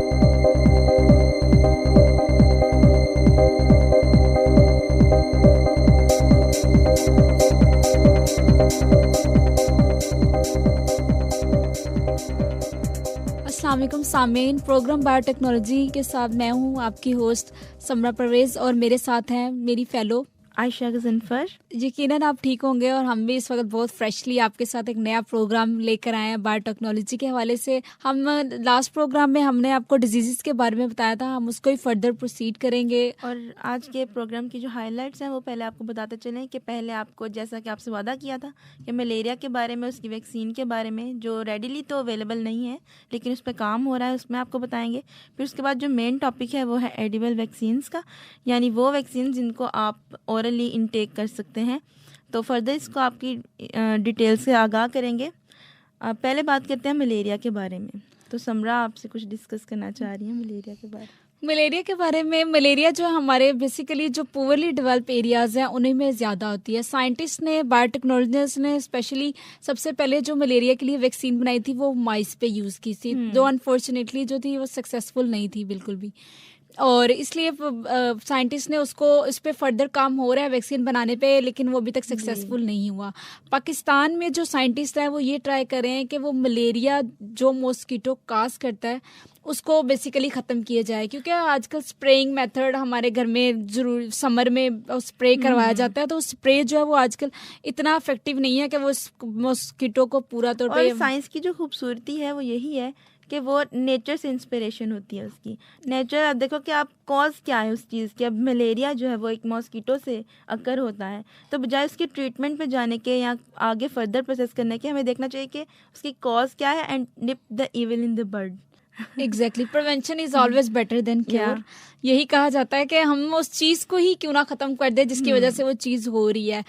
अस्सलाम वालेकुम सामीन, प्रोग्राम बायोटेक्नोलॉजी के साथ मैं हूं आपकी होस्ट समरा परवेज़ और मेरे साथ हैं मेरी फेलो आयशा गज़नफ़र। यकीनन आप ठीक होंगे और हम भी इस वक्त बहुत फ्रेशली आपके साथ एक नया प्रोग्राम लेकर आए हैं बायोटेक्नोलॉजी के हवाले से। हम लास्ट प्रोग्राम में हमने आपको डिजीज़ के बारे में बताया था, हम उसको ही फर्दर प्रोसीड करेंगे। और आज के प्रोग्राम की जो हाइलाइट्स हैं वो पहले आपको बताते चलें कि पहले आपको, जैसा कि आपसे वादा किया था, कि मलेरिया के बारे में, उसकी वैक्सीन के बारे में, जो रेडिली तो अवेलेबल नहीं है लेकिन उस पर काम हो रहा है, उसमें आपको बताएंगे। फिर उसके बाद जो मेन टॉपिक है वो है एडिबल वैक्सीन्स का, यानी वो वैक्सीन जिनको आप ओरली इनटेक कर सकते हैं। तो फर्दर इसको आपकी डिटेल से आगाह करेंगे। पहले बात करते हैं मलेरिया के बारे में। तो समरा आपसे कुछ डिस्कस करना चाह रही हैं मलेरिया के बारे में। मलेरिया जो हमारे बेसिकली जो पुअरली डेवलप एरियाज़ हैं उन्हीं में ज़्यादा होती है। साइंटिस्ट ने, बायोटेक्नोलॉजिस्ट ने स्पेशली सबसे पहले जो मलेरिया के लिए वैक्सीन बनाई थी वो माइस पे यूज़ की थी, जो अनफॉर्चुनेटली जो थी वो सक्सेसफुल नहीं थी बिल्कुल भी, और इसलिए साइंटिस्ट ने उसको इस पे फर्दर काम हो रहा है वैक्सीन बनाने पे, लेकिन वो अभी तक सक्सेसफुल नहीं हुआ। पाकिस्तान में जो साइंटिस्ट हैं वो ये ट्राई कर रहे हैं कि वो मलेरिया जो मॉस्किटो काज करता है उसको बेसिकली ख़त्म किया जाए, क्योंकि आजकल स्प्रेइंग मेथड हमारे घर में जरूर समर में स्प्रे करवाया जाता है, तो स्प्रे जो है वो आजकल इतना इफेक्टिव नहीं है कि वो मॉस्किटो को पूरा तौर पे। साइंस की जो खूबसूरती है वो यही है कि वो नेचर से इंस्पिरेशन होती है उसकी। नेचर, आप देखो कि आप कॉज क्या है उस चीज़ की। अब मलेरिया जो है वो एक मॉस्किटो से अकर होता है, तो बजाय उसके ट्रीटमेंट पे जाने के या आगे फर्दर प्रोसेस करने के, हमें देखना चाहिए कि उसकी कॉज क्या है and nib the evil in the bird. Exactly, prevention is always better than cure. यही कहा जाता है कि हम उस चीज़ को ही क्यों ना ख़त्म कर दे जिसकी वजह से वो चीज़ हो रही है।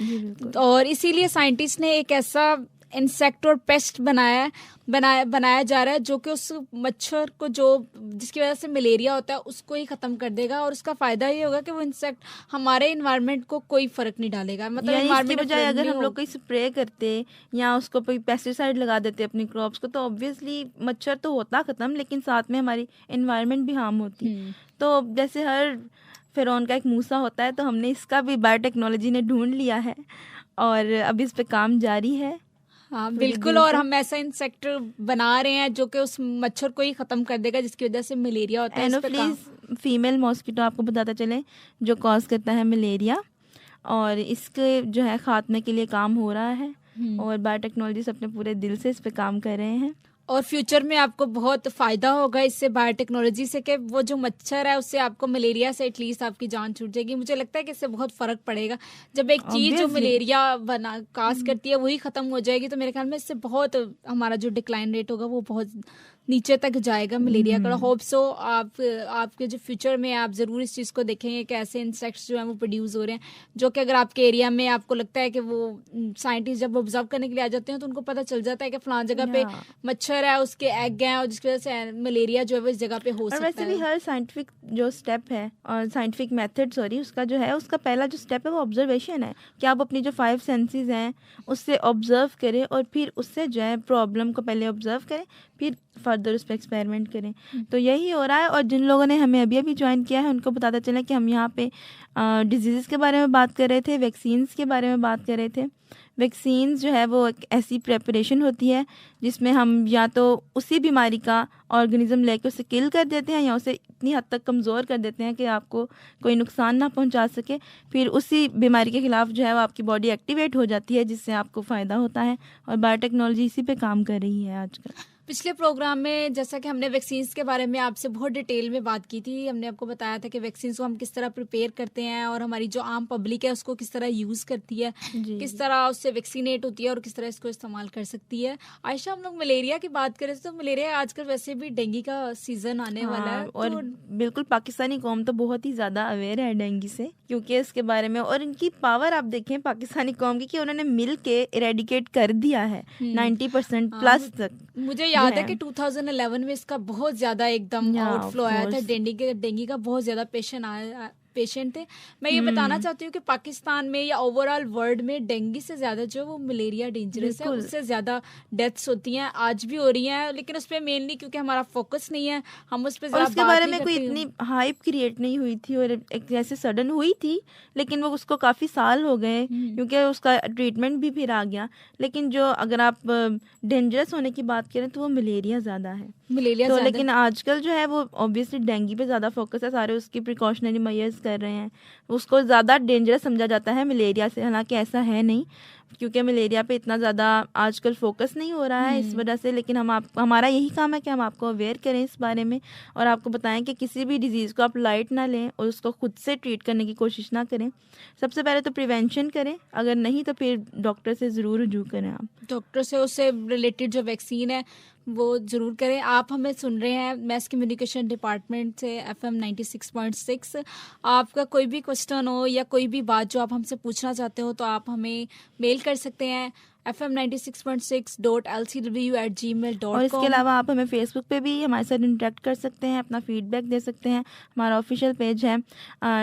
और इसीलिए साइंटिस्ट ने एक ऐसा इंसेक्ट और पेस्ट बनाया जा रहा है जो कि उस मच्छर को, जो जिसकी वजह से मलेरिया होता है, उसको ही खत्म कर देगा। और उसका फायदा ये होगा कि वो इंसेक्ट हमारे इन्वायरमेंट को कोई फर्क नहीं डालेगा। मतलब इन्वायरमेंट बजाय अगर हम लोग कोई स्प्रे करते या उसको कोई पेस्टिसाइड लगा देते अपनी क्रॉप्स को, तो ऑब्वियसली मच्छर तो होता खत्म, लेकिन साथ में हमारी इन्वायरमेंट भी हार्म होती। तो जैसे हर फिरौन का एक मूसा होता है, तो हमने इसका भी बायोटेक्नोलॉजी ने ढूंढ लिया है और अभी इस पे काम जारी है। हाँ बिल्कुल, और हम ऐसा इंसेक्ट बना रहे हैं जो कि उस मच्छर को ही खत्म कर देगा जिसकी वजह से मलेरिया होता है। एनोफ्लीज फीमेल मॉस्किटो आपको बताता चले जो कॉज करता है मलेरिया, और इसके जो है खात्मे के लिए काम हो रहा है और बायोटेक्नोलॉजिस्ट अपने पूरे दिल से इस पे काम कर रहे हैं। और फ्यूचर में आपको बहुत फ़ायदा होगा इससे, बायोटेक्नोलॉजी से, कि वो जो मच्छर है उससे आपको मलेरिया से एटलीस्ट आपकी जान छूट जाएगी। मुझे लगता है कि इससे बहुत फ़र्क पड़ेगा जब एक चीज़ जो मलेरिया काज करती है वही ख़त्म हो जाएगी, तो मेरे ख्याल में इससे बहुत हमारा जो डिक्लाइन रेट होगा वो बहुत नीचे तक जाएगा मलेरिया का। होप सो आपके जो फ्यूचर में आप ज़रूर इस चीज़ को देखेंगे कि ऐसे इंसेक्ट्स जो हैं वो प्रोड्यूस हो रहे हैं, जो कि अगर आपके एरिया में आपको लगता है कि वो साइंटिस्ट जब ऑब्जर्व करने के लिए आ जाते हैं तो उनको पता चल जाता है कि फलां जगह पे मच्छर है, उसके एग हैं, और जिसकी वजह से मलेरिया जो है वो इस जगह पे हो सकता है। वैसे भी हर साइंटिफिक जो स्टेप है और साइंटिफिक मेथड उसका जो है, उसका पहला जो स्टेप है वो ऑब्जर्वेशन है कि आप अपनी जो 5 सेंसेस हैं उससे ऑब्जर्व करें और फिर उससे जो है प्रॉब्लम को पहले ऑब्जर्व करें, फिर फर्दर उस पर एक्सपेरिमेंट करें। तो यही हो रहा है। और जिन लोगों ने हमें अभी ज्वाइन किया है उनको बताते चलें कि हम यहाँ पे डिजीज़ के बारे में बात कर रहे थे, वैक्सीन्स के बारे में बात कर रहे थे। वैक्सीन्स जो है वो एक ऐसी प्रेपरेशन होती है जिसमें हम या तो उसी बीमारी का ऑर्गेनिज्म लेके उसे किल कर देते हैं या उसे इतनी हद तक कमज़ोर कर देते हैं कि आपको कोई नुकसान ना पहुंचा सके, फिर उसी बीमारी के ख़िलाफ़ जो है वो आपकी बॉडी एक्टिवेट हो जाती है जिससे आपको फ़ायदा होता है। और बायोटेक्नोलॉजी इसी पे काम कर रही है आजकल। पिछले प्रोग्राम में जैसा कि हमने वैक्सीन्स के बारे में आपसे बहुत डिटेल में बात की थी, हमने आपको बताया था कि वैक्सीन्स को हम किस तरह प्रिपेयर करते हैं और हमारी जो आम पब्लिक है उसको किस तरह यूज़ करती है, किस तरह उससे वैक्सीनेट होती है और किस तरह इसको इस्तेमाल कर सकती है। आयशा, हम लोग मलेरिया की बात करें तो मलेरिया आजकल वैसे भी डेंगू का सीज़न आने वाला है, और बिल्कुल पाकिस्तानी कौम तो बहुत ही ज़्यादा अवेयर है डेंगू से, क्योंकि इसके बारे में, और इनकी पावर आप देखें पाकिस्तानी कौम की कि उन्होंने मिल के इरेडिकेट कर दिया है 90% प्लस तक। मुझे याद है कि 2011 में इसका बहुत ज़्यादा एकदम आउटफ्लो आया था, डेंगू का बहुत ज़्यादा पेशेंट पेशेंट थे। मैं ये बताना चाहती हूँ कि पाकिस्तान में या ओवरऑल वर्ल्ड में डेंगू से ज़्यादा जो वो मलेरिया डेंजरस है, उससे ज़्यादा डेथ्स होती हैं, आज भी हो रही हैं, लेकिन उस पर मेनली क्योंकि हमारा फोकस नहीं है, हम उस पर और ज़्यादा उसके बात बारे नहीं में कोई करते। इतनी हाइप क्रिएट नहीं हुई थी और एक जैसे सडन हुई थी, लेकिन वो उसको काफ़ी साल हो गए क्योंकि उसका ट्रीटमेंट भी फिर आ गया। लेकिन जो अगर आप डेंजरस होने की बात करें तो वो मलेरिया ज़्यादा है। मलेरिया तो ज़्यादा। लेकिन आजकल जो है वो ऑब्वियसली डेंगू पे ज़्यादा फोकस है, सारे उसकी प्रिकॉशनरी मेजर्स कर रहे हैं, उसको ज़्यादा डेंजरस समझा जाता है मलेरिया से, हालांकि ऐसा है नहीं, क्योंकि मलेरिया पे इतना ज़्यादा आजकल फोकस नहीं हो रहा है इस वजह से। लेकिन हमारा यही काम है कि हम आपको अवेयर करें इस बारे में और आपको बताएं कि किसी भी डिजीज़ को आप लाइट ना लें और उसको खुद से ट्रीट करने की कोशिश ना करें। सबसे पहले तो प्रिवेंशन करें, अगर नहीं तो फिर डॉक्टर से ज़रूर रुजू करें आप। डॉक्टर से उससे रिलेटेड जो वैक्सीन है वो ज़रूर करें। आप हमें सुन रहे हैं मैस कम्युनिकेशन डिपार्टमेंट से FM 96.6। आपका कोई भी क्वेश्चन हो या कोई भी बात जो आप हमसे पूछना चाहते हो तो आप हमें मेल कर सकते हैं fm96.6.lcw@gmail.com। और इसके अलावा आप हमें फेसबुक पे भी हमारे साथ इंटरेक्ट कर सकते हैं, अपना फीडबैक दे सकते हैं। हमारा ऑफिशियल पेज है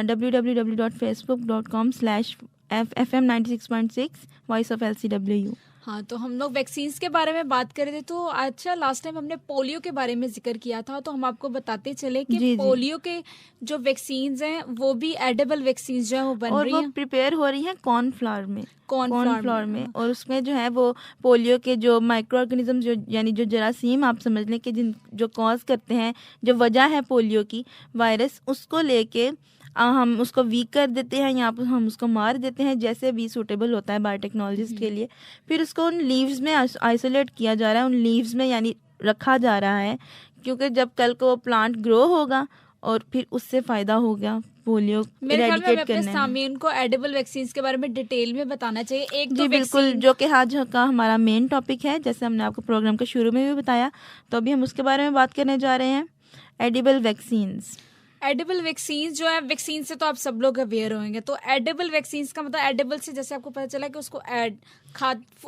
www.facebook.com/fm96.6 वॉइस ऑफ LCW। हाँ, तो हम लोग वैक्सीन्स के बारे में बात कर रहे थे। तो अच्छा, लास्ट टाइम हमने पोलियो के बारे में जिक्र किया था, तो हम आपको बताते चले कि जी। पोलियो के जो वैक्सीन्स हैं वो भी एडेबल वैक्सीन्स जो है वो बन और रही वो हैं प्रिपेयर हो रही हैं कॉर्नफ्लावर में, कॉर्नफ्लावर में। हाँ। और उसमें जो है वो पोलियो के जो माइक्रो ऑर्गेनिज्म जो यानी जो जरासीम आप समझ लें कि जो कॉज करते हैं, जो वजह है पोलियो की, वायरस, उसको लेके हम उसको वीक कर देते हैं या हम उसको मार देते हैं, जैसे भी सूटेबल होता है बायोटेक्नोलॉजिस्ट के लिए। फिर उसको उन लीव्स में आइसोलेट किया जा रहा है, उन लीव्स में यानी रखा जा रहा है, क्योंकि जब कल को प्लांट ग्रो होगा और फिर उससे फ़ायदा हो गया पोलियो मेरे ख्याल में हमें इरेडिकेट अपने करने में। सामीन को एडिबल वैक्सीन्स के बारे में डिटेल में बताना चाहिए। एक जी तो बिल्कुल, वैक्सीन जो कि आज का हमारा मेन टॉपिक है, जैसे हमने आपको प्रोग्राम के शुरू में भी बताया, तो अभी हम उसके बारे में बात करने जा रहे हैं, एडिबल वैक्सीन्स। एडिबल वैक्सीन जो है, वैक्सीन से तो आप सब लोग अवेयर होंगे। तो एडिबल वैक्सीन्स का मतलब एडिबल से जैसे आपको पता चला कि उसको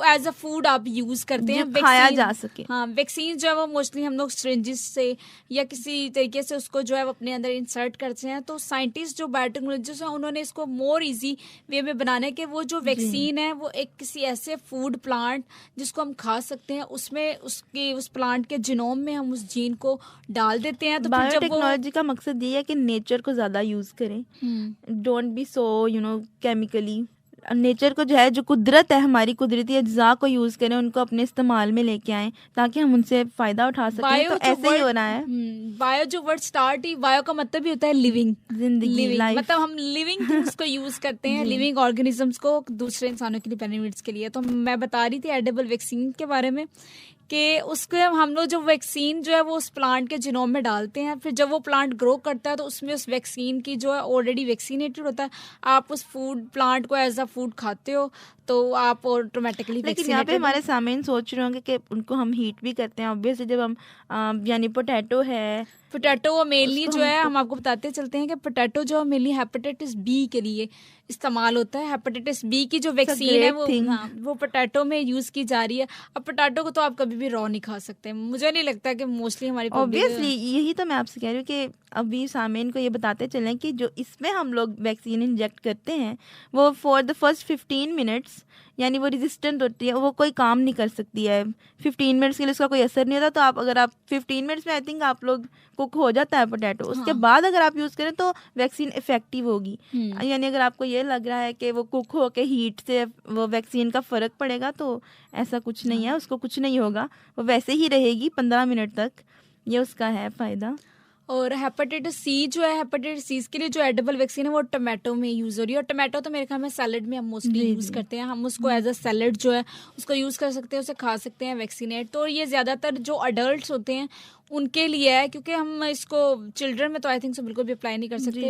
एज अ फूड आप यूज करते हैं, खाया जा सके। हाँ, वैक्सीन जो है वो मोस्टली हम लोग सिरिंजेस से या किसी तरीके से उसको जो है वो अपने अंदर इंसर्ट करते हैं। तो साइंटिस्ट जो बायोटेक्नोलॉजिस्ट हैं उन्होंने इसको मोर इजी वे में बनाने के वो जो वैक्सीन है वो एक किसी ऐसे फूड प्लांट जिसको हम खा सकते हैं, उसमें उस प्लांट के जीनोम में हम उस जीन को डाल देते हैं। तो बायोटेक्नोलॉजी का मकसद ये है कि नेचर को ज़्यादा यूज़ करें, don't be so chemically. Nature को जो है, जो कुदरत है, हमारी कुदरती अज्जा को यूज़ करें, उनको अपने इस्तेमाल में लेके आएं ताकि हम उनसे फ़ायदा उठा सकें। तो ऐसे ही हो रहा है। बायो जो वर्ड स्टार्ट ही, बायो का मतलब ही होता है लिविंग, जिंदगी, लाइफ। मतलब हम लिविंग थिंग्स को यूज करते हैं, लिविंग ऑर्गेनिजम्स को दूसरे इंसानों के लिए, बेनिफिट्स के लिए। तो मैं बता रही थी एडिबल वैक्सीन के बारे में कि उसके हम लोग जो वैक्सीन जो है वो उस प्लांट के जीनोम में डालते हैं। फिर जब वो प्लांट ग्रो करता है तो उसमें उस वैक्सीन की जो है ऑलरेडी वैक्सीनेटेड होता है, आप उस फूड प्लांट को एज अ फूड खाते हो तो आप ऑटोमेटिकली। लेकिन यहाँ पे हमारे सामने सोच रहे होंगे कि उनको हम हीट भी करते हैं ऑब्वियसली, जब हम यानी पोटैटो है, पोटैटो मेनली जो है हम आपको बताते चलते हैं कि पोटैटो जो मेनली हेपेटाइटिस बी के लिए इस्तेमाल होता है। हेपेटाइटिस बी की जो वैक्सीन है वो पोटैटो में यूज की जा रही है। अब पोटैटो को तो आप कभी भी रॉ नहीं खा सकते, मुझे नहीं लगता कि मोस्टली हमारी ऑब्वियसली। यही तो मैं आपसे कह रही हूँ कि अभी सामीन को ये बताते चलें कि जो इसमें हम लोग वैक्सीन इंजेक्ट करते हैं वो फॉर द फर्स्ट 15 मिनट्स यानी वो रेजिस्टेंट होती है, वो कोई काम नहीं कर सकती है 15 मिनट्स के लिए, उसका कोई असर नहीं होता। तो अगर आप 15 मिनट्स में आई थिंक आप लोग कुक हो जाता है पोटैटो, उसके बाद अगर आप यूज़ करें तो वैक्सीन इफेक्टिव होगी। यानी अगर आपको ये लग रहा है कि वो कुक हो के हीट से वो वैक्सीन का फ़र्क पड़ेगा, तो ऐसा कुछ नहीं है, उसको कुछ नहीं होगा, वो वैसे ही रहेगी 15 मिनट तक। ये उसका है फ़ायदा। और हेपेटाइटिस सी जो है, हेपेटाइटिस सी के लिए जो एडिबल वैक्सीन है वो टमाटो में यूज़ हो रही है। और टमाटो तो मेरे ख्याल में सैलड में हम मोस्टली यूज़ करते हैं, हम उसको एज अ सैलड जो है उसको यूज़ कर सकते हैं, उसे खा सकते हैं वैक्सीनेट। तो ये ज़्यादातर जो अडल्ट होते हैं उनके लिए है, क्योंकि हम इसको चिल्ड्रन में तो आई थिंक सो बिल्कुल भी अप्लाई नहीं कर सकते।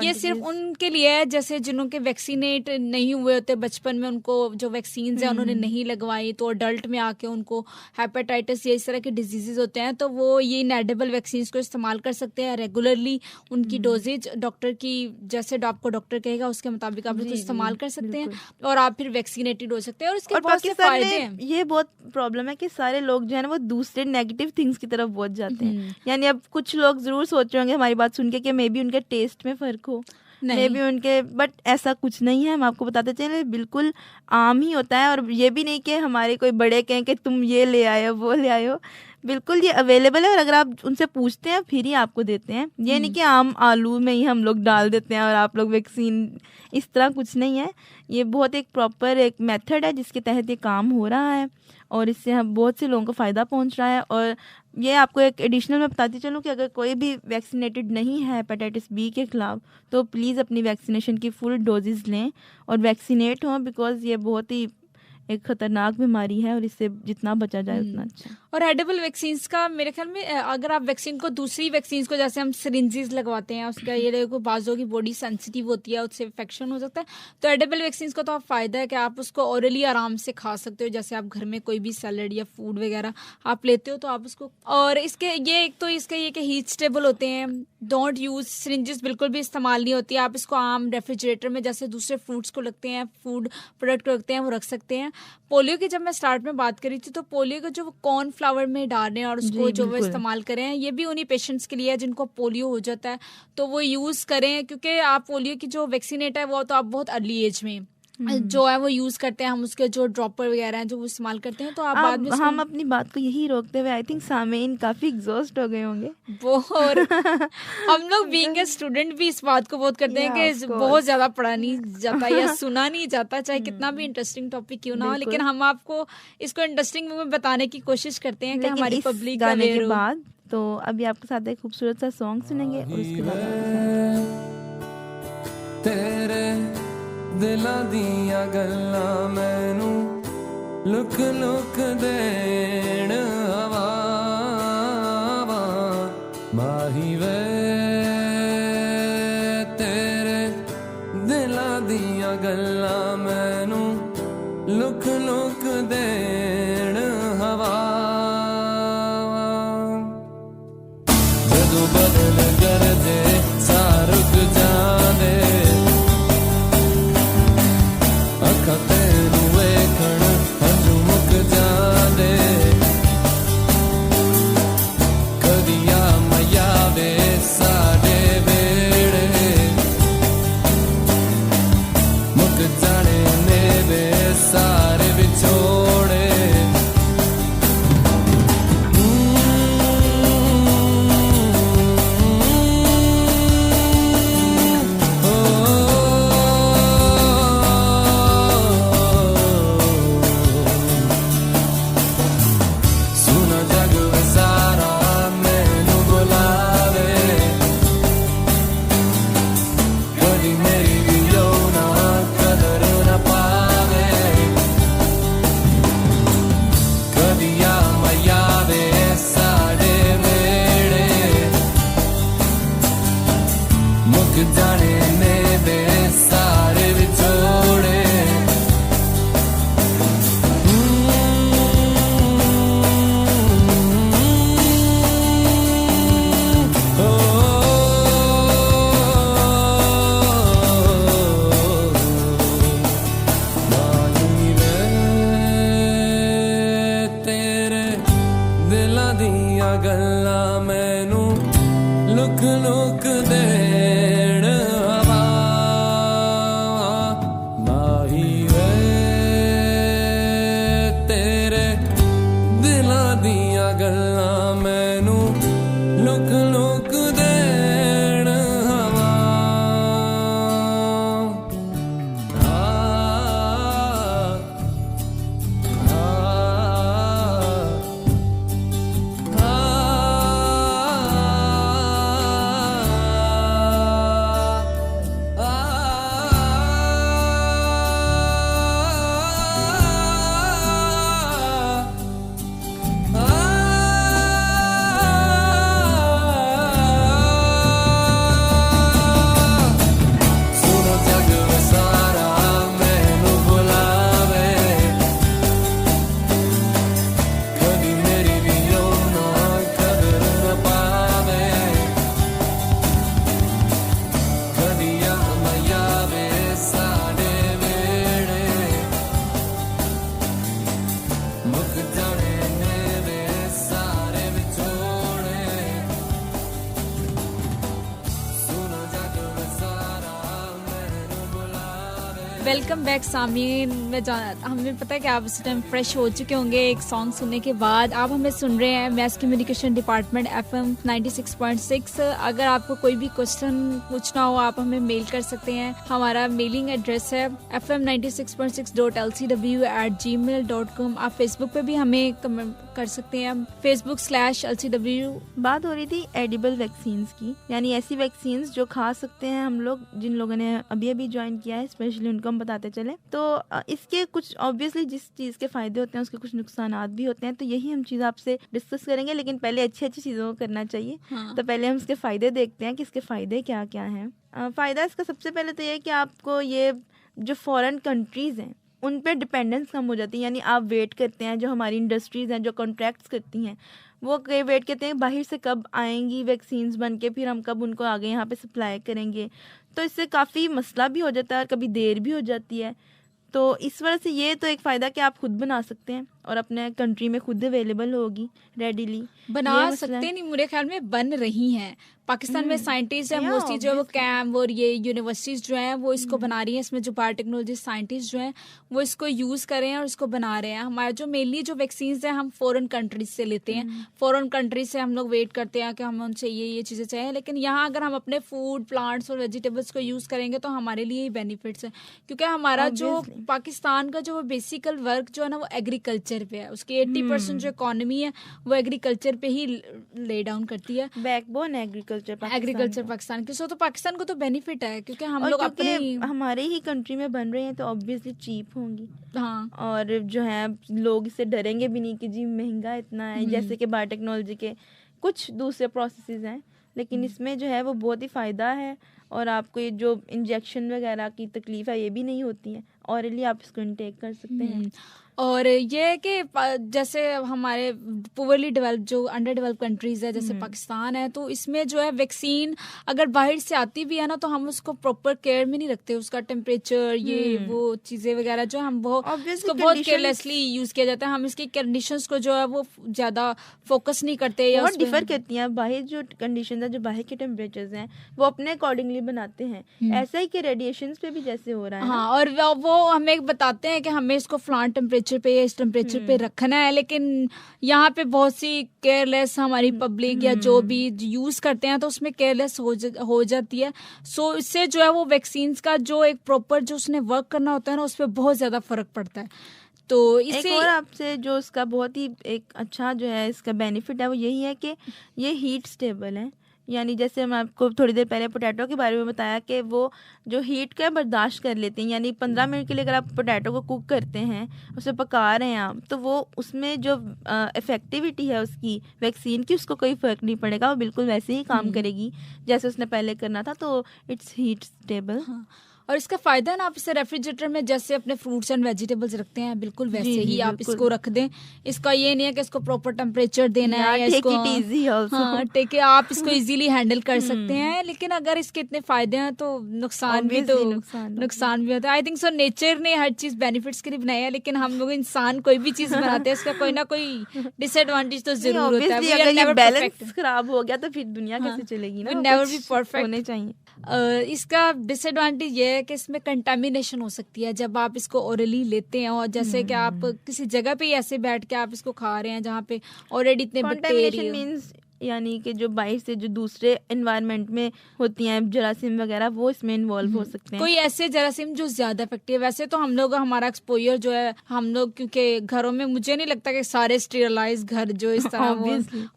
ये सिर्फ उनके लिए है जैसे जिन्हों के वैक्सीनेट नहीं हुए होते बचपन में, उनको जो वैक्सीन है उन्होंने नहीं लगवाई, तो अडल्ट में आके उनको हेपेटाइटिस या इस तरह के डिजीजेज होते हैं, तो वो ये इनएडिबल वैक्सीन को इस्तेमाल कर सकते हैं रेगुलरली। उनकी डोजेज डॉक्टर की जैसे आपको डॉक्टर कहेगा उसके मुताबिक आप इस्तेमाल कर सकते हैं और आप फिर वैक्सीनेटेड हो सकते हैं। और इसके बहुत से फायदे हैं। ये बहुत प्रॉब्लम है कि सारे लोग जो है ना वो दूसरे नेगेटिव थिंग्स की तरफ पहुंच जाते हैं। यानी अब कुछ लोग ज़रूर सोच रहे होंगे हमारी बात सुन के कि मे बी उनके टेस्ट में फ़र्क हो, मे बी उनके, बट ऐसा कुछ नहीं है। हम आपको बताते चले बिल्कुल आम ही होता है। और ये भी नहीं कि हमारे कोई बड़े कहें कि तुम ये ले आए हो वो ले आए हो, बिल्कुल ये अवेलेबल है और अगर आप उनसे पूछते हैं फिर ही आपको देते हैं। ये नहीं कि आम आलू में ही हम लोग डाल देते हैं और आप लोग वैक्सीन, इस तरह कुछ नहीं है। ये बहुत एक प्रॉपर एक मेथड है जिसके तहत ये काम हो रहा है और इससे हम बहुत से लोगों को फ़ायदा पहुंच रहा है। और ये आपको एक एडिशनल मैं बताती चलूँ कि अगर कोई भी वैक्सीनेटेड नहीं है हेपेटाइटिस बी के ख़िलाफ़ तो प्लीज़ अपनी वैक्सीनेशन की फुल डोजेज़ लें और वैक्सीनेट हों, बिकॉज़ ये बहुत ही एक खतरनाक बीमारी है और इससे जितना बचा जाए उतना अच्छा। और एडेबल वैक्सीन्स का मेरे ख्याल में अगर आप वैक्सीन को दूसरी वैक्सीन्स को जैसे हम सिरिंजेस लगवाते हैं उसका ये देखो बाजों की बॉडी सेंसिटिव होती है उससे इन्फेक्शन हो सकता है, तो एडेबल वैक्सीन्स का तो आप फ़ायदा है कि आप उसको ओरली आराम से खा सकते हो। जैसे आप घर में कोई भी सैलड या फूड वगैरह आप लेते हो तो आप उसको, और इसके ये एक तो इसका ये कि हीट स्टेबल होते हैं, डोंट यूज़ सिरिंजेस बिल्कुल भी इस्तेमाल नहीं होती है। आप इसको आम रेफ्रिजरेटर में जैसे दूसरे फ्रूट्स को लगते हैं, फूड प्रोडक्ट को लगते हैं वो रख सकते हैं। पोलियो की जब मैं स्टार्ट में बात करी थी तो पोलियो को जो कॉर्नफ्लावर में डाल रहे हैं और उसको जो वो इस्तेमाल करें, ये भी उन्हीं पेशेंट्स के लिए है जिनको पोलियो हो जाता है तो वो यूज़ करें, क्योंकि आप पोलियो की जो वैक्सीनेट है वो तो आप बहुत अर्ली एज में जो है वो यूज़ करते हैं, हम उसके जो ड्रॉपर वगैरह हैं जो वो इस्तेमाल करते हैं तो आप बाद में हम अपनी बात को यही रोकते हुए आई थिंक सामीन काफ़ी एग्जॉस्ट हो गए होंगे और हम लोग बीइंग ए स्टूडेंट भी इस बात को बहुत करते हैं कि बहुत ज़्यादा पढ़ा नहीं जाता या सुना नहीं जाता, चाहे कितना भी इंटरेस्टिंग टॉपिक क्यों ना हो, लेकिन हम आपको इसको इंटरेस्टिंग में बताने की कोशिश करते हैं कि हमारी पब्लिक गाने के बाद। तो अभी आपके साथ एक खूबसूरत सा सॉन्ग सुनेंगे और उसके बाद तेरे दिलां दियां गल्लां मैनू लुक लुक देण हवा माही वे तेरे दिलां दियां गल्लां मैनू लुक लुक देण हवा जदों बदल गरजे सारुक जांदे अखां तैनू वेखण हंझू मुक जांदे कदी आ मैया वे साडे वेड़े मुक जाने ने वे सारे विछोड़े जाने ने दे सारे विछोड़े तेरे दिलां दियां गल्लां मैनू लुक लुक देण हवा माही वे तेरे दिलां दियां गल्लां मैनू लुक लुक देण हवा वेलकम बैक सामीन। हमें पता है कि आप इस टाइम फ्रेश हो चुके होंगे एक सॉन्ग सुनने के बाद। आप हमें सुन रहे हैं मैस कम्युनिकेशन डिपार्टमेंट FM 96.6। अगर आपको कोई भी क्वेश्चन पूछना हो आप हमें मेल कर सकते हैं। हमारा मेलिंग एड्रेस है fm96.6.lcw@gmail.com। आप फेसबुक पे भी हमें कमेंट कर सकते हैं, facebook/lcw। बात हो रही थी एडिबल वैक्सीन्स की, यानी ऐसी वैक्सीन्स जो खा सकते हैं हम लोग, जिन लोगों ने अभी अभी ज्वाइन किया है स्पेशली उनको हम बताते चले। तो इसके कुछ ऑब्वियसली जिस चीज़ के फ़ायदे होते हैं उसके कुछ नुकसानात भी होते हैं, तो यही हम चीज़ आपसे डिस्कस करेंगे। लेकिन पहले अच्छी अच्छी चीज़ों को करना चाहिए। हाँ। तो पहले हम इसके फ़ायदे देखते हैं कि इसके फ़ायदे क्या क्या हैं। फ़ायदा इसका सबसे पहले तो ये है कि आपको ये जो फॉरेन कंट्रीज़ हैं उन पे डिपेंडेंस कम हो जाती है। यानी आप वेट करते हैं, जो हमारी इंडस्ट्रीज़ हैं जो कॉन्ट्रैक्ट्स करती हैं वो कई वेट करते हैं बाहर से कब आएंगी वैक्सीन्स बन के, फिर हम कब उनको आगे यहाँ पे सप्लाई करेंगे। तो इससे काफ़ी मसला भी हो जाता है और कभी देर भी हो जाती है। तो इस वजह से ये तो एक फ़ायदा कि आप खुद बना सकते हैं और अपने कंट्री में खुद अवेलेबल होगी रेडीली। बना सकते नहीं, मेरे ख्याल में बन रही हैं। पाकिस्तान में साइंटिस्ट है मोस्टली जो है वो कैम्प और ये यूनिवर्सिटीज जो हैं वो इसको बना रही हैं। इसमें जो बायोटेक्नोलॉजी साइंटिस्ट जो हैं वो इसको यूज़ कर रहे हैं और इसको बना रहे हैं। हमारा जो मेनली जो वैक्सीन है हम फॉरेन कंट्रीज से लेते हैं। फॉरेन कंट्रीज से हम लोग वेट करते हैं कि हम उनसे ये चीज़ें चाहिए, लेकिन यहाँ अगर हम अपने फूड प्लांट्स और वेजिटेबल्स को यूज़ करेंगे तो हमारे लिए ही बेनिफिट्स है। क्योंकि हमारा जो पाकिस्तान का जो बेसिकल वर्क जो है ना वो एग्रीकल्चर पे है। उसकी 80% जो इकोनॉमी है वो एग्रीकल्चर पे ही ले डाउन करती है। बैकबोन एग्रीकल्चर पाकिस्तान की। सो तो पाकिस्तान को तो बेनिफिट है क्योंकि हम लोग अपने हमारे ही कंट्री में बन रहे हैं तो ऑब्वियसली चीप होंगी। हाँ, और जो है लोग इससे डरेंगे भी नहीं कि जी महंगा इतना है। जैसे कि बायोटेक्नोलॉजी के कुछ दूसरे प्रोसेसेस हैं, लेकिन इसमें जो है वो बहुत ही फ़ायदा है और आपको ये जो इंजेक्शन वगैरह की तकलीफ है ये भी नहीं होती है। ऑरली आप इसको इनटेक कर सकते हैं। और ये है कि जैसे हमारे पुअरली डेवलप जो अंडर डेवलप कंट्रीज है जैसे पाकिस्तान है, तो इसमें जो है वैक्सीन अगर बाहर से आती भी है ना तो हम उसको प्रॉपर केयर में नहीं रखते। उसका टेम्परेचर ये वो चीज़ें वगैरह जो हम इसको बहुत केयरलेसली यूज़ किया जाता है। हम इसकी कंडीशंस को जो है वो ज़्यादा फोकस नहीं करते या बहुत डिफर करती हैं। बाहर जो कंडीशन है, जो बाहर के टेम्परेचर्स हैं वो अपने अकॉर्डिंगली बनाते हैं। ऐसा ही कि रेडिएशन पे भी जैसे हो रहा है। हाँ, और वो हमें बताते हैं कि हमें इसको फ्लांट टेम्परेचर पे इस टेम्परेचर पे रखना है, लेकिन यहाँ पे बहुत सी केयरलेस हमारी पब्लिक या जो भी यूज करते हैं तो उसमें केयरलेस हो जाती है। सो इससे जो है वो वैक्सीन्स का जो एक प्रॉपर जो उसने वर्क करना होता है ना उस पर बहुत ज्यादा फर्क पड़ता है। तो एक और आपसे जो इसका बहुत ही एक अच्छा जो है इसका बेनिफिट है वो यही है कि ये हीट स्टेबल है। यानी जैसे हम आपको थोड़ी देर पहले पोटैटो के बारे में बताया कि वो जो हीट का बर्दाश्त कर लेते हैं। यानी 15 मिनट के लिए अगर आप पोटैटो को कुक करते हैं, उसे पका रहे हैं आप, तो वो उसमें जो इफेक्टिविटी है उसकी वैक्सीन की उसको कोई फ़र्क नहीं पड़ेगा। वो बिल्कुल वैसे ही काम करेगी जैसे उसने पहले करना था। तो इट्स हीट स्टेबल। हाँ। और इसका फायदा है ना, आप इसे रेफ्रिजरेटर में जैसे अपने फ्रूट्स एंड वेजिटेबल्स रखते हैं बिल्कुल वैसे ही आप इसको रख दें। इसका ये नहीं है कि इसको प्रॉपर टेम्परेचर देना है या इसको टेक आप इसको इजीली हैंडल कर सकते हैं। लेकिन अगर इसके इतने फायदे हैं तो नुकसान भी होता है। आई थिंक सो नेचर ने हर चीज बेनिफिट्स के लिए बनाई है, लेकिन हम लोग इंसान कोई भी चीज बनाते हैं इसका कोई ना कोई डिसएडवांटेज तो जरूर होता है। अगर बैलेंस खराब हो गया तो फिर दुनिया कैसे चलेगी ना। नेवर बी परफेक्ट होने चाहिए। इसका डिसएडवांटेज ये है कि इसमें कंटामिनेशन हो सकती है जब आप इसको ओरली लेते हैं। और जैसे कि आप किसी जगह पे ऐसे बैठ के आप इसको खा रहे हैं जहाँ पे ऑलरेडी इतने बैक्टीरिया मींस यानी कि जो बाहर से जो दूसरे एनवायरनमेंट में होती हैं जरासीम वगैरह वो इसमें इन्वॉल्व हो सकते हैं। कोई ऐसे जरासीम जो ज्यादा इफेक्टिव। वैसे तो हम लोग हमारा एक्सपोजर जो है हम लोग क्योंकि घरों में मुझे नहीं लगता कि सारे स्टेरलाइज घर जो इस तरह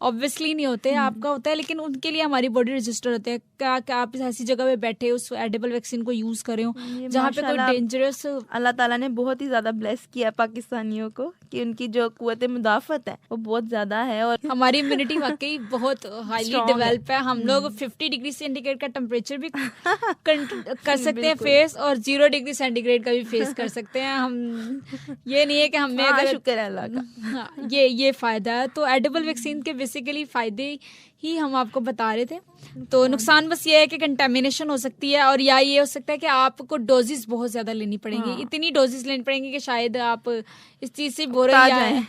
ऑब्वियसली नहीं होते, आपका होता है, लेकिन उनके लिए हमारी बॉडी रजिस्टर होते हैं। क्या आप ऐसी जगह पे बैठे उस एडिबल वैक्सीन को यूज करें जहाँ पे कोई डेंजरस। अल्लाह ताला ने बहुत ही ज्यादा ब्लेस किया पाकिस्तानियों को कि उनकी जो कुव्वत मुदाफत है वो बहुत ज्यादा है और हमारी इम्यूनिटी वाकई बहुत हाईली डेवलप है। हम लोग 50 डिग्री सेंटीग्रेड का टेम्परेचर भी कर सकते हैं फेस और 0 डिग्री सेंटीग्रेड का भी फेस कर सकते हैं हम। ये नहीं है कि हमें अगर शुक्र है अल्लाह का। हाँ, ये फायदा है। तो एडिबल वैक्सीन के बेसिकली फायदे ही हम आपको बता रहे थे। तो नुकसान बस ये है कि कंटेमिनेशन हो सकती है और या ये हो सकता है कि आपको डोजेस बहुत ज्यादा लेनी पड़ेंगी। इतनी डोजेस लेनी पड़ेंगी कि शायद आप इस चीज से बोर हो जाए।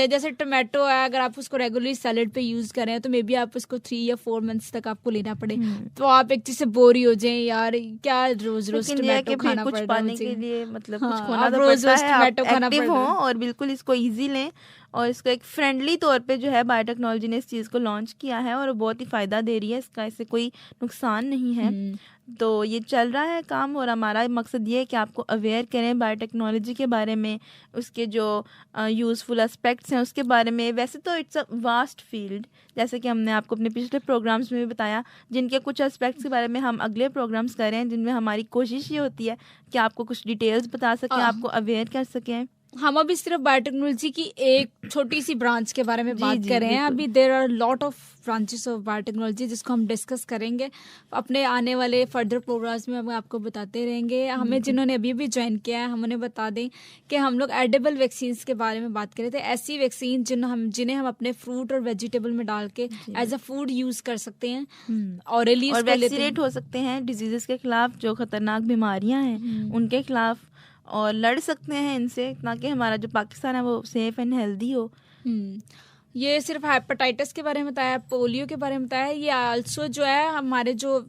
जैसे टोमेटो है, अगर आप उसको रेगुलरली सैलेड पे यूज कर रहे हैं तो मे बी आप उसको 3 या 4 मंथ्स तक आपको लेना पड़े, तो आप एक चीज से बोर ही हो जाए, यार क्या रोज रोज लेकिन ये है टमाटो कि खाना कुछ पड़ रहा है पाने मुझे। के लिए मतलब हाँ, कुछ खोना आप तो रोज पड़ता रोज है, आप टमाटो खाना एक्टिव पड़ हों रहा है। और बिल्कुल इसको इजी लें। और इसको एक फ्रेंडली तौर पे जो है बायोटेक्नोलॉजी ने इस चीज़ को लॉन्च किया है और वो बहुत ही फ़ायदा दे रही है, इसका इससे कोई नुकसान नहीं है। तो ये चल रहा है काम और हमारा मकसद ये है कि आपको अवेयर करें बायोटेक्नोलॉजी के बारे में, उसके जो यूज़फुल एस्पेक्ट्स हैं उसके बारे में। वैसे तो इट्स अ वास्ट फील्ड, जैसे कि हमने आपको अपने पिछले प्रोग्राम्स में भी बताया, जिनके कुछ एस्पेक्ट्स के बारे में हम अगले प्रोग्राम्स कर रहे हैं, जिनमें हमारी कोशिश ये होती है कि आपको कुछ डिटेल्स बता सकें, आपको अवेयर कर सकें। हम अभी सिर्फ बायोटेक्नोलॉजी की एक छोटी सी ब्रांच के बारे में जी, बात जी, कर रहे हैं। बिल्कुल। अभी there are lot of branches of biotechnology जिसको हम डिस्कस करेंगे अपने आने वाले फर्दर प्रोग्राम्स में, हम आपको बताते रहेंगे। हमें जिन्होंने अभी भी ज्वाइन किया है, हम उन्हें बता दें कि हम लोग एडिबल वैक्सीन के बारे में बात कर रहे थे। ऐसी वैक्सीन जिन्हें हम अपने फ्रूट और वेजिटेबल में डाल के एज अ फूड यूज कर सकते हैं, ऑरली और वैक्सीनेट हो सकते हैं डिजीजेस के खिलाफ, जो खतरनाक बीमारियां हैं उनके खिलाफ, और लड़ सकते हैं इनसे, ताकि हमारा जो पाकिस्तान है वो सेफ एंड हेल्दी हो। ये सिर्फ हेपेटाइटिस के बारे में बताया, पोलियो के बारे में बताया, ये आल्सो जो है हमारे जो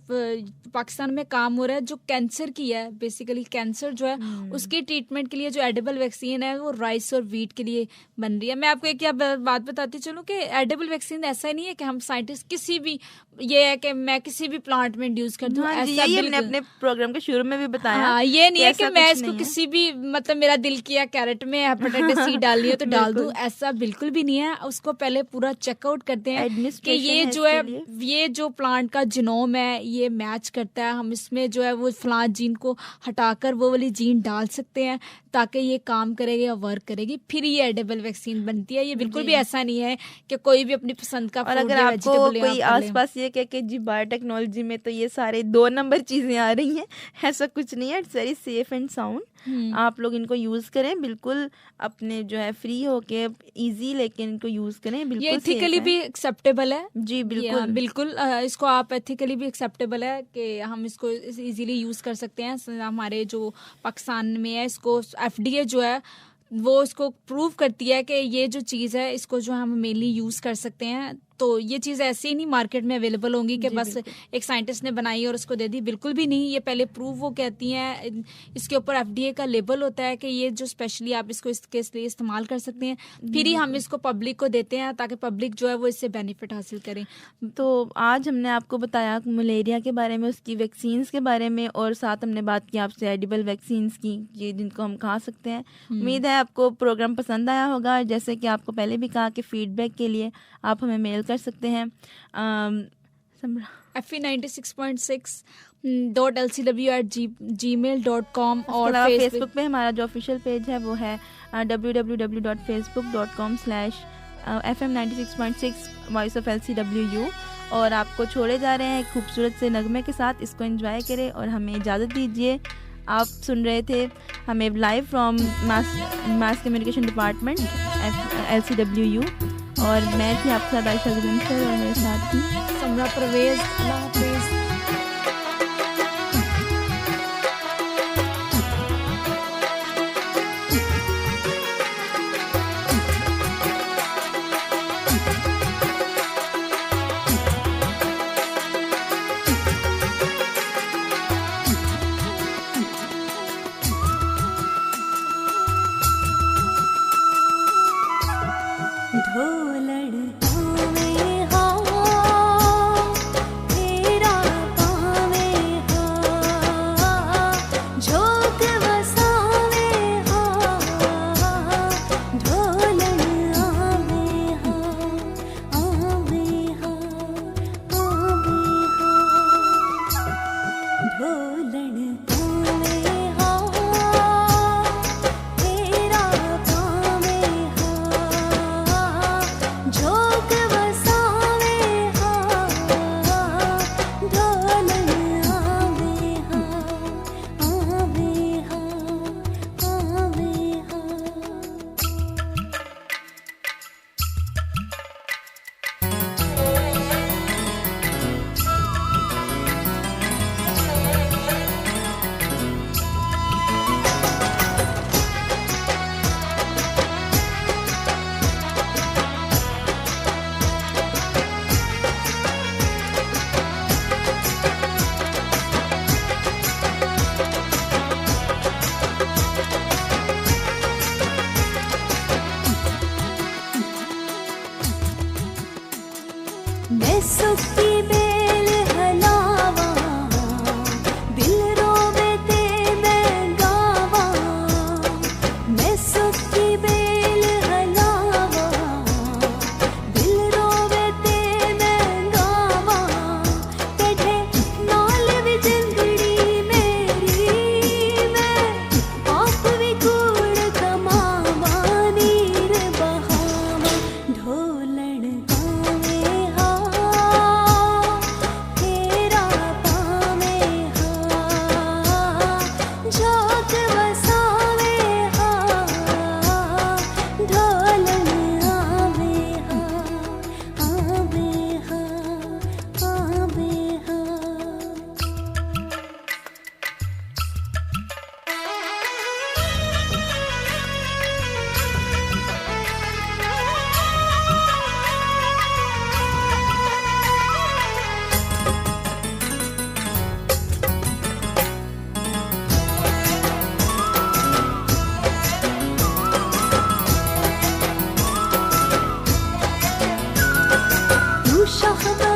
पाकिस्तान में काम हो रहा है जो कैंसर की है, बेसिकली कैंसर जो है उसकी ट्रीटमेंट के लिए जो एडिबल वैक्सीन है वो राइस और वीट के लिए बन रही है। मैं आपको एक बात बताती चलूं कि एडिबल वैक्सीन ऐसा नहीं है कि हम साइंटिस्ट किसी भी, ये है कि मैं किसी भी प्लांट में इंड्यूस कर दूं, हाँ जी, ऐसा यही हमने बिल्कुल अपने प्रोग्राम के शुरू में भी बताया। हाँ, ये नहीं है कि ऐसा मैं कुछ इसको नहीं है। किसी भी मतलब मेरा दिल किया कैरेट में हेपेटाइटिस सी डालनी है तो डाल दूं, ऐसा बिल्कुल भी नहीं है। उसको पहले पूरा चेकआउट करते हैं कि एडमिनिस्ट्रेशन ये है जो है इसके लिए। ये जो प्लांट का जीनोम है ये मैच करता है, हम इसमें जो है वो फलां जीन को हटाकर वो वाली जीन डाल सकते हैं ताकि ये काम करेगी या वर्क करेगी, फिर ये एडिबल वैक्सीन बनती है। ये बिल्कुल भी ऐसा नहीं है कि कोई भी अपनी पसंद का और फ्रूट अगर या आपको वेजिटेबल कोई आसपास ये कहे कि जी बायोटेक्नोलॉजी में तो ये सारे 2 नंबर चीजें आ रही हैं, ऐसा कुछ नहीं है। It's very safe and sound. आप लोग इनको यूज करें बिल्कुल अपने जो है फ्री होके, इजी, लेकिन इनको यूज करें बिल्कुल। ये एथिकली भी एक्सेप्टेबल है जी बिल्कुल बिल्कुल। इसको आप एथिकली भी एक्सेप्टेबल है कि हम इसको इजीली यूज कर सकते हैं। हमारे जो पाकिस्तान में है इसको एफडीए जो है वो इसको प्रूव करती है कि ये जो चीज़ है इसको जो हम मेनली यूज कर सकते हैं। तो ये चीज़ ऐसे ही नहीं मार्केट में अवेलेबल होंगी कि बस एक साइंटिस्ट ने बनाई और उसको दे दी, बिल्कुल भी नहीं। ये पहले प्रूव वो कहती हैं, इसके ऊपर एफडीए का लेबल होता है कि ये जो स्पेशली आप इसको इसके लिए इस्तेमाल कर सकते हैं, फिर ही हम इसको पब्लिक को देते हैं ताकि पब्लिक जो है वो इससे बेनिफिट हासिल करें। तो आज हमने आपको बताया मलेरिया के बारे में, उसकी वैक्सीन्स के बारे में, और साथ हमने बात की आपसे एडिबल वैक्सीन्स की, ये जिनको हम खा सकते हैं। उम्मीद है आपको प्रोग्राम पसंद आया होगा। जैसे कि आपको पहले भी कहा कि फीडबैक के लिए आप हमें मेल कर सकते हैं fe96.6.lcw@gmail.com और फेसबुक पे हमारा जो ऑफिशियल पेज है वो है www.facebook.com/fm96.6 वॉइस ऑफ LCWU। और आपको छोड़े जा रहे हैं एक खूबसूरत से नगमे के साथ। इसको एंजॉय करें और हमें इजाज़त दीजिए। आप सुन रहे थे हमें live from mass communication department LCWU, और मैं थी आपके साथ आयशा गुजर और मेरे साथ थी समरा परवेज। अल्लाह हाफिज़। ढोलड़ में हाँ तेरा मैं सुखी बेल हलावा दिल रोवे ते मैं गावा मैं सुखी बेल हलावा दिल रोवे ते मैं गावा तेरे नाल भी जिंदड़ी मेरी मैं आप भी कूड़ कमावा नीर बहावा ढोलण गावे हा तेरा पावे हा जोग वसावे हा ढोलण आवे हा आवे हा आवे हा तू शाहबा